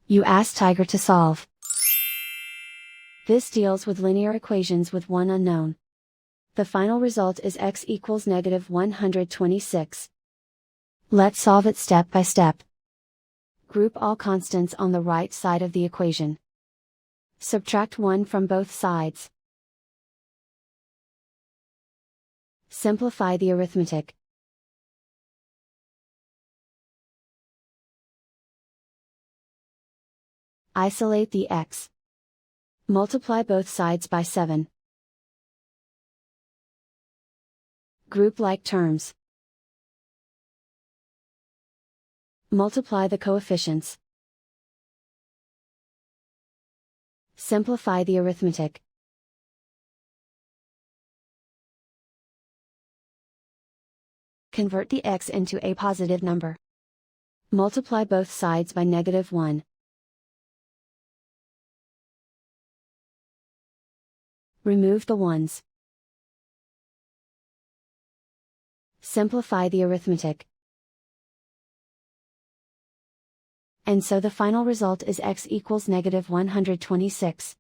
You ask Tiger to solve. This deals with linear equations with one unknown. The final result is x equals -126. Let's solve it step by step. Group all constants on the right side of the equation. Subtract 1 from both sides. Simplify the arithmetic. Isolate the x. Multiply both sides by 7. Group like terms. Multiply the coefficients. Simplify the arithmetic. Convert the x into a positive number. Multiply both sides by -1. Remove the ones. Simplify the arithmetic. And so the final result is x equals -126.